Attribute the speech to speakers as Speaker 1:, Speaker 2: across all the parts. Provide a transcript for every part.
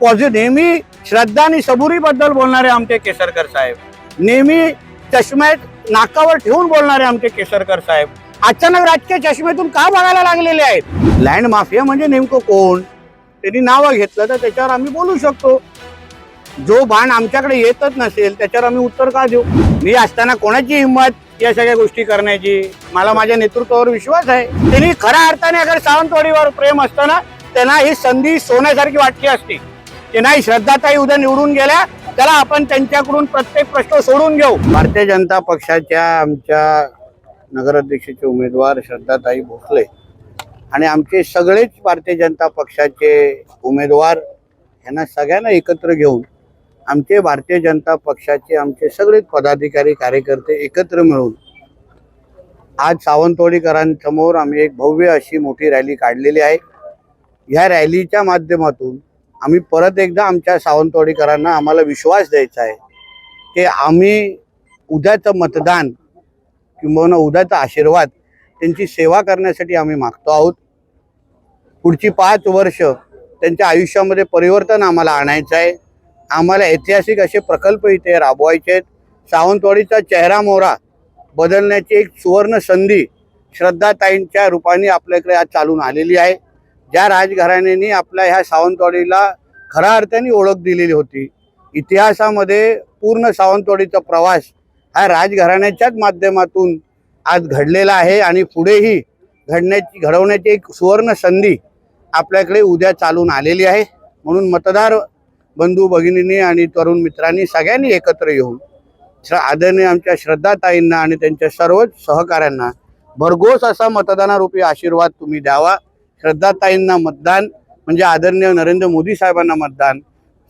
Speaker 1: नेहमी श्रद्धा आणि सबुरीबद्दल बोलणारे आमचे केसरकर साहेब, नेहमी चष्म्यात नाकावर ठेवून बोलणारे आमचे केसरकर साहेब अचानक राजकीय चष्म्यातून का बघायला लागलेले आहेत? लँड माफिया म्हणजे नेमकं कोण? त्यांनी नावं घेतलं तर त्याच्यावर आम्ही बोलू शकतो. जो बाण आमच्याकडे येतच नसेल त्याच्यावर आम्ही उत्तर का देऊ? मी असताना कोणाची हिंमत या सगळ्या गोष्टी करण्याची? मला माझ्या नेतृत्वावर विश्वास आहे. त्यांनी खऱ्या अर्थाने अगर सावंतवाडीवर प्रेम असताना त्यांना ही संधी सोन्यासारखी वाटली असती की नाही, श्रद्धाताई उद्या निवडून गेल्या, त्याला आपण त्यांच्याकडून प्रत्येक प्रश्न सोडून घेऊ. भारतीय जनता पक्षाच्या आमच्या नगराध्यक्षाचे उमेदवार श्रद्धाताई भोसले आणि आमचे सगळेच भारतीय जनता पक्षाचे उमेदवार यांना सगळ्यांना एकत्र घेऊन आमचे भारतीय जनता पक्षाचे आमचे सगळेच पदाधिकारी कार्यकर्ते एकत्र मिळून आज सावंतवाडीकरांसमोर आम्ही एक भव्य अशी मोठी रॅली काढलेली आहे. ह्या रॅलीच्या माध्यमातून आम्ही परत एकदा आमच्या सावंतवाडीकरांना आम्हाला विश्वास द्यायचा आहे की आम्ही उद्याचं मतदान किंवा उद्याचा आशीर्वाद त्यांची सेवा करण्यासाठी आम्ही मागतो आहोत. पुढची 5 वर्ष त्यांच्या आयुष्यामध्ये परिवर्तन आम्हाला आणायचं आहे. आम्हाला ऐतिहासिक असे प्रकल्प इथे राबवायचे आहेत. सावंतवाडीचा चेहरा मोहरा बदलण्याची एक सुवर्ण संधी श्रद्धाताईंच्या रूपाने आपल्याकडे आज चालून आलेली आहे. ज्या राजघराण्याने आपल्या ह्या सावंतवाडीला खऱ्या अर्थाने ओळख दिलेली होती, इतिहासामध्ये पूर्ण सावंतवाडीचा प्रवास हा राजघराण्याच्याच माध्यमातून आज घडलेला आहे आणि पुढेही घडवण्याची एक सुवर्ण संधी आपल्याकडे उद्या चालून आलेली आहे. म्हणून मतदार बंधू भगिनींनी आणि तरुण मित्रांनी सगळ्यांनी एकत्र येऊन आदरणीय आमच्या श्रद्धाताईंना आणि त्यांच्या सर्वच सहकाऱ्यांना भरघोस असा मतदानारूपी आशीर्वाद तुम्ही द्यावा. श्रद्धाताईंना मतदान म्हणजे आदरणीय नरेंद्र मोदी साहेबांना मतदान,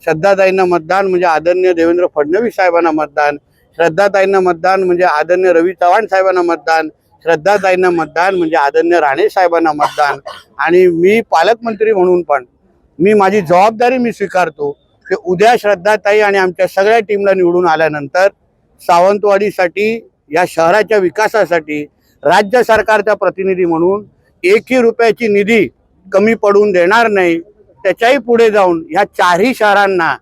Speaker 1: श्रद्धाताईंना मतदान म्हणजे आदरणीय देवेंद्र फडणवीस साहेबांना मतदान, श्रद्धाताईंना मतदान म्हणजे आदरणीय रवी चव्हाण साहेबांना मतदान, श्रद्धाताईंना मतदान म्हणजे आदरणीय राणे साहेबांना मतदान. आणि मी पालकमंत्री म्हणून पण मी माझी जबाबदारी मी स्वीकारतो की उद्या श्रद्धाताई आणि आमच्या सगळ्या टीमला निवडून आल्यानंतर सावंतवाडीसाठी या शहराच्या विकासासाठी राज्य सरकारचा प्रतिनिधी म्हणून 1 रुपयाची निधी कमी पडून देणार नाही. त्याच्याही पुढे जाऊन ह्या 4ही शहरांना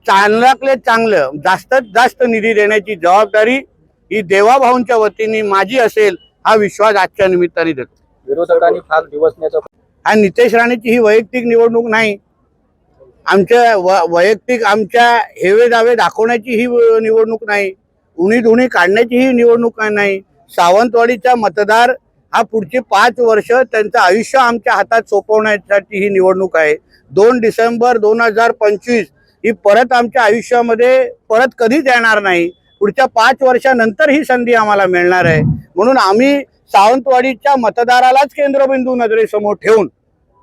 Speaker 1: चांगल्यातले चांगलं जास्तीत जास्त निधी देण्याची जबाबदारी ही देवाभाऊंच्या वतीने माझी असेल हा विश्वास आजच्या निमित्ताने देतो.
Speaker 2: विरोधकांनी फार दिवसण्याचा
Speaker 1: हा नितेश राणेची ही वैयक्तिक निवडणूक नाही, आमच्या वैयक्तिक आमच्या हेवे दावे दाखवण्याची ही निवडणूक नाही, उणीधुणी काढण्याची ही निवडणूक नाही. सावंतवाडीचा मतदार हा पुढची 5 वर्ष त्यांचं आयुष्य आमच्या हातात सोपवण्यासाठी ही निवडणूक आहे. 2 डिसेंबर 2025 ही परत आमच्या आयुष्यामध्ये परत कधीच येणार नाही. पुढच्या 5 वर्षानंतर ही संधी आम्हाला मिळणार आहे. म्हणून आम्ही सावंतवाडीच्या मतदारालाच केंद्रबिंदू नजरेसमोर ठेवून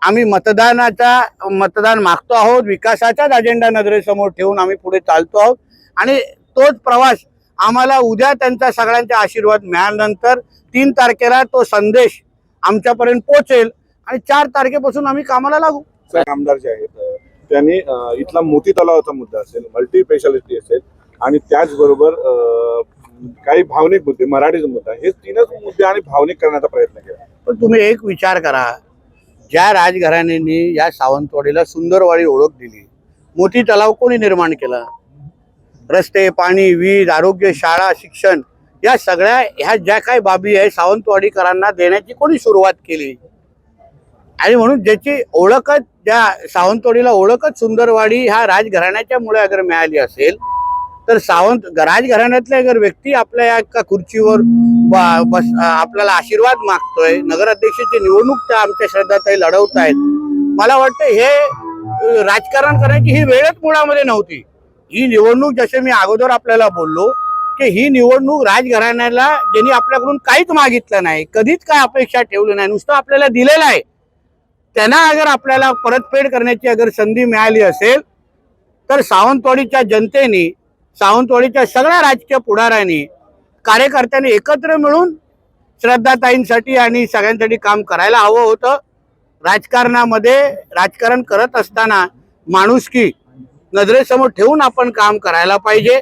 Speaker 1: आम्ही मतदान मागतो आहोत. विकासाचाच अजेंडा नजरेसमोर ठेवून आम्ही पुढे चालतो आहोत आणि तोच प्रवास आम्हाला उद्या त्यांचा सगळ्यांचा आशीर्वाद मिळाल्यानंतर 3 तारखेला तो संदेश आमच्यापर्यंत पोहोचेल आणि 4 तारखेपासून आम्ही कामाला लागू.
Speaker 3: आमदार जे आहेत त्यांनी इथला मोती तलावाचा मुद्दा असेल, मल्टी स्पेशालिटी असेल आणि त्याचबरोबर काही भावनिक मुद्दे, मराठीचा मुद्दा, हे 3च मुद्दे आणि भावनिक करण्याचा प्रयत्न केला.
Speaker 1: पण तुम्ही एक विचार करा, ज्या राजघराण्यांनी या सावंतवाडीला सुंदरवाडी ओळख दिली, मोती तलाव कोणी निर्माण केला? रस्ते, पाणी, वीज, आरोग्य, शाळा, शिक्षण या सगळ्या ह्या ज्या काही बाबी आहे सावंतवाडीकरांना देण्याची कोणी सुरुवात केली? आणि म्हणून ज्याची ओळखच, ज्या सावंतवाडीला ओळखच सुंदरवाडी ह्या राजघराण्याच्या मुळे अगर मिळाली असेल तर राजघराण्यातले अगर व्यक्ती आपल्या या खुर्चीवर आपल्याला आशीर्वाद मागतोय, नगराध्यक्षाची निवडणूक त्या आमच्या श्रद्धाताई लढवत आहेत, मला वाटतं हे राजकारण करण्याची ही वेळच मुळामध्ये नव्हती. ही निवडणूक, जसे मी अगोदर आपल्याला बोललो की ही निवडणूक राजघराण्याला ज्यांनी आपल्याकडून काहीच मागितलं नाही, कधीच काय अपेक्षा ठेवली नाही, नुसतं आपल्याला दिलेलं आहे, त्यांना अगर आपल्याला परतफेड करण्याची अगर संधी मिळाली असेल तर सावंतवाडीच्या जनतेने, सावंतवाडीच्या सगळ्या राजकीय पुढाऱ्यांनी, कार्यकर्त्यांनी एकत्र मिळून श्रद्धाताईंसाठी आणि सगळ्यांसाठी काम करायला हवं होतं. राजकारणामध्ये राजकारण करत असताना माणुसकी नजरेसमोर ठेवून आपण काम करायला पाहिजे.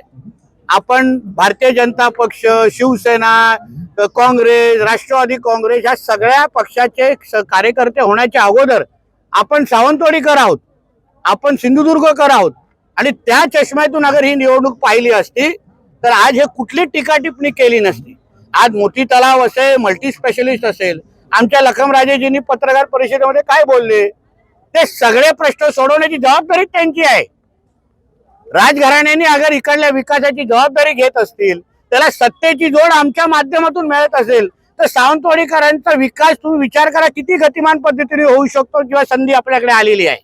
Speaker 1: आपण भारतीय जनता पक्ष, शिवसेना, काँग्रेस, राष्ट्रवादी काँग्रेस ह्या सगळ्या पक्षाचे कार्यकर्ते होण्याच्या अगोदर आपण सावंतवाडीकर आहोत आपण सिंधुदुर्गकर आहोत आणि त्या चष्म्यातून अगर ही निवडणूक पाहिली असती तर आज हे कुठली टीका टिप्पणी केली नसती. आज मोती तलाव असेल, मल्टी स्पेशलिस्ट असेल, आमच्या लखमराजेजींनी पत्रकार परिषदेमध्ये काय बोलले, ते सगळे प्रश्न सोडवण्याची जबाबदारी त्यांची आहे. राजघराण्याने अगर इकडल्या विकासाची जबाबदारी घेत असतील, त्याला सत्तेची जोड आमच्या माध्यमातून मिळत असेल, तर सावंतवाडीकरांचा विकास तुम्ही विचार करा किती गतिमान पद्धतीने होऊ शकतो किंवा संधी आपल्याकडे आलेली आहे.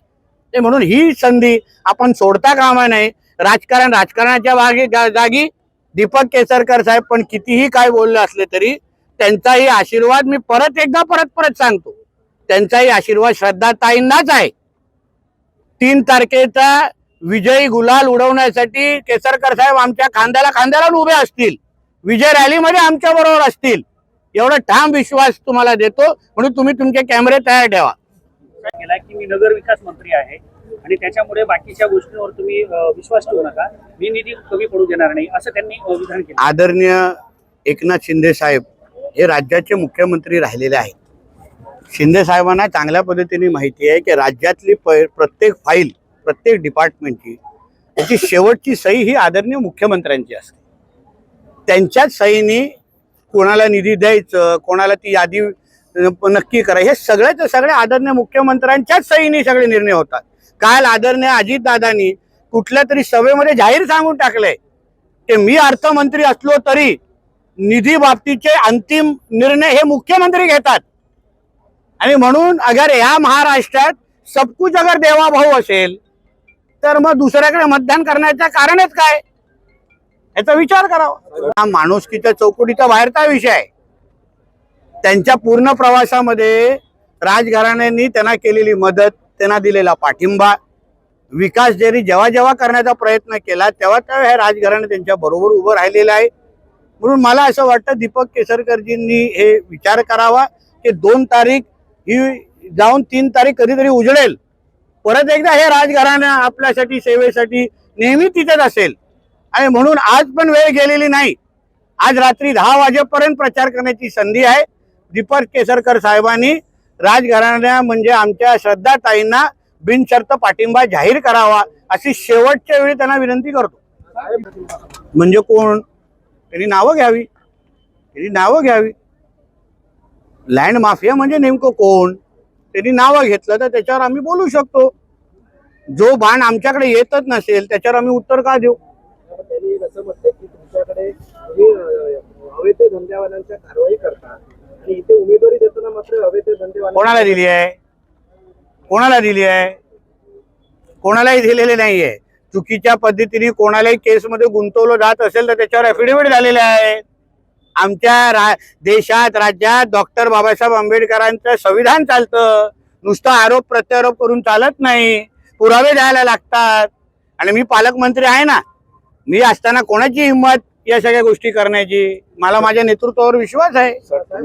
Speaker 1: ते म्हणून ही संधी आपण सोडता कामा नये. राजकारणाच्या जागी दीपक केसरकर साहेब पण कितीही काय बोलले असले तरी त्यांचाही आशीर्वाद मी परत सांगतो, त्यांचाही आशीर्वाद श्रद्धाताईंनाच आहे. 3 तारखेचा विजयी गुलाल उडवण्यासाठी केसरकर साहेब आमच्या खांद्याला उभे असतील, विजय रॅलीमध्ये आमच्या बरोबर असतील, एवढा ठाम विश्वास तुम्हाला देतो. म्हणून तुम्ही तुमचे कॅमेरे तयार ठेवा.
Speaker 4: केला की मी नगर विकास मंत्री आहे आणि त्याच्यामुळे बाकीच्या गोष्टींवर तुम्ही विश्वास ठेवू नका, मी निधी कमी पडू देणार नाही, असं त्यांनी विधान केलं.
Speaker 1: आदरणीय एकनाथ शिंदे साहेब हे राज्याचे मुख्यमंत्री राहिलेले आहेत. शिंदे साहेबांना चांगल्या पद्धतीने माहिती आहे की राज्यातली प्रत्येक फाईल, प्रत्येक डिपार्टमेंटची त्याची शेवटची सही ही आदरणीय मुख्यमंत्र्यांची असते. त्यांच्याच सहीनी कोणाला निधी द्यायचं, कोणाला ती यादी नक्की करा, हे सगळे आदरणीय मुख्यमंत्र्यांच्याच सहीने सगळे निर्णय होतात. काल आदरणीय अजितदादांनी कुठल्या तरी सभेमध्ये जाहीर सांगून टाकलंय की मी अर्थमंत्री असलो तरी निधी बाबतीचे अंतिम निर्णय हे मुख्यमंत्री घेतात. आणि म्हणून अगर या महाराष्ट्रात सबकुच अगर देवाभाऊ असेल तर मग दुसऱ्याकडे मतदान करण्याचं कारणच काय, याचा विचार करावा. हा माणुसकीच्या चौकटीचा बाहेरचा विषय आहे. त्यांच्या पूर्ण प्रवासामध्ये राजघराण्यांनी त्यांना केलेली मदत, त्यांना दिलेला पाठिंबा, विकास जरी जेव्हा करण्याचा प्रयत्न केला तेव्हा हे राजघराणे त्यांच्या बरोबर उभं राहिलेलं आहे. म्हणून मला असं वाटतं दीपक केसरकरजींनी हे विचार करावा की 2 तारीख ही जाऊन 3 तारीख कधीतरी उजळेल. परत एकदा हे राजघराणे आपल्यासाठी सेवेसाठी नेहमी तिथेच असेल. आणि म्हणून आज पण वेळ गेलेली नाही. आज रात्री 10 वाजेपर्यंत प्रचार करण्याची संधी आहे. दीपक केसरकर साहेबांनी राजघराण्या म्हणजे आमच्या श्रद्धाताईंना बिनशर्त पाठिंबा जाहीर करावा अशी शेवटच्या वेळी त्यांना विनंती करतो. म्हणजे कोण, त्यांनी नावं घ्यावी. लँड माफिया म्हणजे नेमकं कोण, त्यांनी नावं घेतलं तर त्याच्यावर आम्ही बोलू शकतो. जो बाण आमच्याकडे येतच नसेल त्याच्यावर आम्ही उत्तर का देऊ.
Speaker 2: त्यांनी असं म्हटलं की तुमच्याकडे अवैध धंद्यावाल्यांच्या कारवाई करतात आणि इथे उमेदवारी देताना मात्र अवैध धंदेवाले
Speaker 1: कोणाला दिली आहे, कोणालाही दिलेले नाहीये. चुकीच्या पद्धतीने कोणालाही केसमध्ये गुंतवलं जात असेल तर त्याच्यावर ॲफिडेव्हिट झालेले आहे. आमच्या देशात, राज्यात डॉक्टर बाबासाहेब आंबेडकरांचं संविधान चालतं. नुसतं आरोप प्रत्यारोप करून चालत नाही, पुरावे द्यायला लागतात. आणि मी पालकमंत्री आहे ना, मी असताना कोणाची हिंमत या सगळ्या गोष्टी करण्याची. मला माझ्या नेतृत्वावर विश्वास आहे.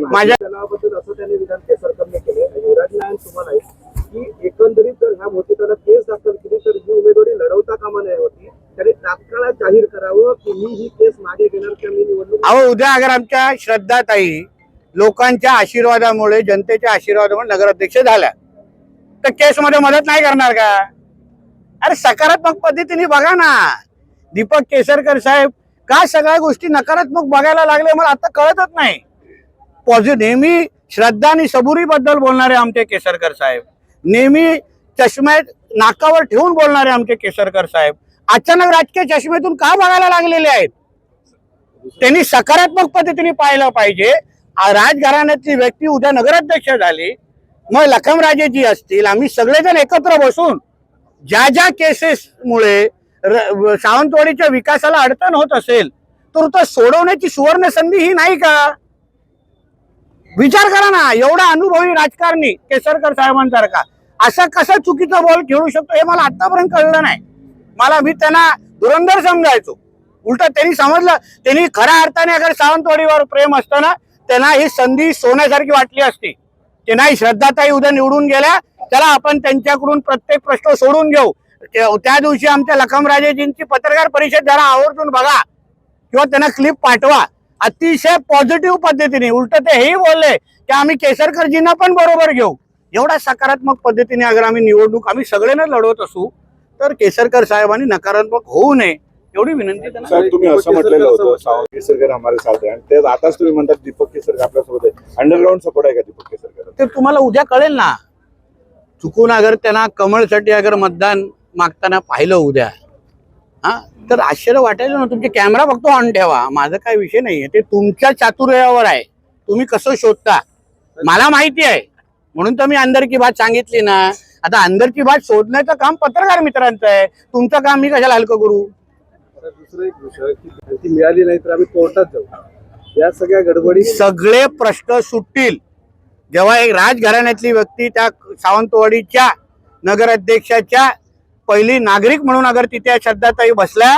Speaker 1: माझ्या
Speaker 2: तलावाबद्दल असं त्यांनी विधान केसरकरने केले. युवराज नारायण तुम्हाला आहे की एकंदरीत जर ह्या मोती तलावात केस दाखल केली तर ही उमेदवारी लढवता कामा नये होती. त्यांनी तात्काळ जाहीर करावं की मी ही केस मागे घेणार किंवा मी निवडणूक.
Speaker 1: अहो, उद्या अगर आमच्या श्रद्धाताई लोकांच्या आशीर्वादामुळे, जनतेच्या आशीर्वादामुळे नगराध्यक्ष झाल्या तर केसमध्ये मदत नाही करणार का. अरे सकारात्मक पद्धतीने बघा ना. दीपक केसरकर साहेब का सगळ्या गोष्टी नकारात्मक बघायला लागले मला आता कळतच नाही. नेहमी श्रद्धा आणि सबुरी बद्दल बोलणारे आमचे केसरकर साहेब, नेहमी चष्म्यात नाकावर ठेवून बोलणारे आमचे केसरकर साहेब अचानक राजकीय चष्मेतून का बघायला लागलेले आहेत. त्यांनी सकारात्मक पद्धतीने पाहिलं पाहिजे. राजघराण्यातली व्यक्ती उद्या नगराध्यक्ष झाली, मग लखमराजेजी असतील, आम्ही सगळेजण एकत्र बसून ज्या केसेसमुळे सावंतवाडीच्या विकासाला अडचण होत असेल तर तो सोडवण्याची सुवर्ण संधी ही नाही का. विचार करा ना. एवढा अनुभवी राजकारणी केसरकर साहेबांसारखा असा कसा चुकीचा बॉल खेळू शकतो हे मला आतापर्यंत कळलं नाही. मी त्यांना धुरंधर समजायचो. उलट त्यांनी समजलं, त्यांनी खऱ्या अर्थाने अगर सावंतवाडीवर प्रेम असताना त्यांना ही संधी सोन्यासारखी वाटली असती की नाही श्रद्धाताई उद्या निवडून गेल्या, चला आपण त्यांच्याकडून प्रत्येक प्रश्न सोडून घेऊ. त्या दिवशी आमच्या लखमराजेजींची पत्रकार परिषद जरा आवर्जून बघा किंवा त्यांना क्लिप पाठवा. अतिशय पॉझिटिव्ह पद्धतीने उलट ते हेही बोलले की आम्ही केसरकरजींना पण बरोबर घेऊ. एवढा सकारात्मक पद्धतीने अगर आम्ही निवडणूक आम्ही सगळ्यांना लढवत असू तर केसरकर साहेबांनी नकारात्मक होऊ नये एवढी विनंती त्यांना.
Speaker 3: साहेब तुम्ही असं म्हटलेलं होतं सावंत केसरकर हमारे साथ आहे आणि ते आताच तुम्ही म्हणतात दीपक केसरकर आपल्यासोबत आहे. अंडरग्राऊंड सपोर्ट आहे का दीपक केसरकर?
Speaker 1: ते तुम्हाला उद्या कळेल ना. चुकून अगर त्यांना कमळसाठी अगर मतदान मागताना पाहिलं उद्या हा तर आश्चर्य वाटायचं ना. तुमचे कॅमेरा फक्त ऑन ठेवा, माझा काही विषय नाहीये. ते तुमच्या चातुर्यावर आहे, तुम्ही कसं शोधता मला माहिती आहे. म्हणून तर मी अंदर की बात सांगितली ना. आता अंदर की बात शोधण्याचं काम पत्रकार मित्रांचं आहे, तुमचं काम मी कशाला हलकं करू.
Speaker 2: दुसरा एक विषय की माहिती मिळाली नाही तर आम्ही कोर्टात जाऊ. या सगळ्या गडबडी
Speaker 1: सगळे प्रश्न सुटतील जेव्हा एक राजघराण्यातली व्यक्ती त्या सावंतवाडीच्या नगराध्यक्षाच्या पहिली नागरिक म्हणून अगर तिथे श्रद्धाताई बसल्या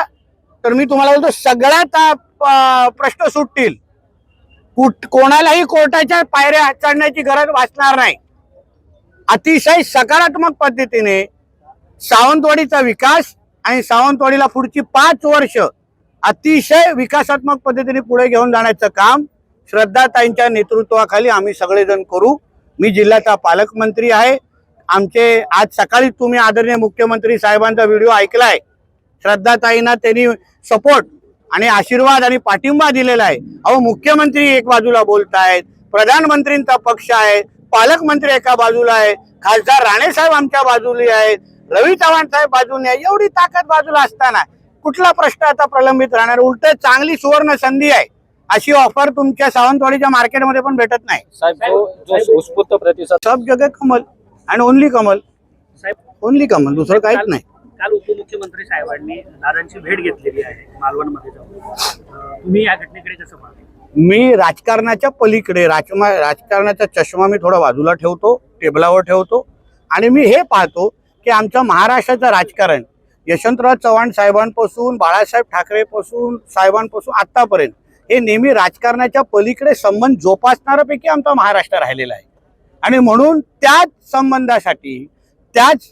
Speaker 1: तर मी तुम्हाला बोलतो सगळ्यात प्रश्न सुटतील. कोणालाही कोर्टाच्या पायऱ्या चढण्याची गरज भासणार नाही. अतिशय सकारात्मक पद्धतीने सावंतवाडीचा विकास आणि सावंतवाडीला पुढची 5 वर्ष अतिशय विकासात्मक पद्धतीने पुढे घेऊन जाण्याचं काम श्रद्धाताईंच्या नेतृत्वाखाली आम्ही सगळेजण करू. मी जिल्ह्याचा पालकमंत्री आहे. आमचे आज सकाळी तुम्ही आदरणीय मुख्यमंत्री साहेबांचा व्हिडिओ ऐकलाय. श्रद्धाताईंना त्यांनी सपोर्ट आणि आशीर्वाद आणि पाठिंबा दिलेला आहे. अहो मुख्यमंत्री एक बाजूला बोलतायत, प्रधानमंत्रींचा पक्ष आहे, पालकमंत्री एका बाजूला आहे, खासदार राणे साहेब आमच्या बाजूला आहेत, रवी चव्हाण साहेब बाजूने आहे. एवढी ताकद बाजूला असताना कुठला प्रश्न आता प्रलंबित राहणार. उलट चांगली सुवर्ण संधी आहे. अशी ऑफर तुमच्या सावंतवाडीच्या मार्केटमध्ये पण भेटत नाही.
Speaker 5: जो उत्स्फूर्त प्रतिसाद
Speaker 1: सब जगह कमल अँड ओनली कमल,
Speaker 4: साहेब
Speaker 1: ओनली कमल, दुसरं काहीच नाही.
Speaker 4: काल उपमुख्यमंत्री साहेबांनी दादांची भेट घेतलेली आहे मालवणमध्ये जाऊन. तुम्ही या घटनेकडे कसं पाहता?
Speaker 1: मी राजकारणाच्या पलीकडे राजकारणाचा चष्मा मी थोडा बाजूला ठेवतो, टेबलावर ठेवतो आणि मी हे पाहतो की आमचं महाराष्ट्राचं राजकारण यशवंतराव चव्हाण साहेबांपासून बाळासाहेब ठाकरेपासून साहेबांपासून आतापर्यंत हे नेहमी राजकारणाच्या पलीकडे संबंध जोपासणाऱ्यापैकी आमचा महाराष्ट्र राहिलेला आहे. आणि म्हणून त्याच संबंधासाठी त्याच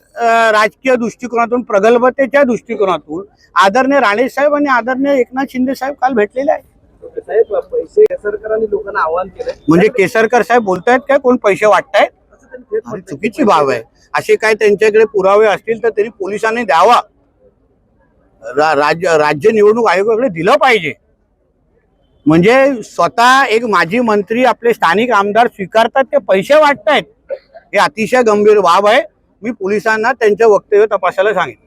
Speaker 1: राजकीय दृष्टिकोनातून प्रगल्भतेच्या दृष्टिकोनातून आदरणीय राणे साहेब आणि आदरणीय एकनाथ शिंदे साहेब काल भेटलेले आहेत.
Speaker 2: साहेब पैसे केसरकरांनी लोकांना आवाहन केलंय.
Speaker 1: म्हणजे केसरकर साहेब बोलतायत काय कोण पैसे वाटतायत?
Speaker 2: असं त्यांनी थेट
Speaker 1: ही
Speaker 2: म्हटलंय.
Speaker 1: चुकीची बाब आहे. असे काय त्यांच्याकडे पुरावे असतील तर त्यांनी पोलिसांनी द्यावा. राज्य निवडणूक आयोगाकडे दिलं पाहिजे. म्हणजे स्वतः एक माजी मंत्री आपले स्थानिक आमदार स्वीकारतात ते पैसे वाटतायत, हे अतिशय गंभीर बाब आहे. मी पोलिसांना त्यांचं वक्तव्य तपासायला सांगितलं.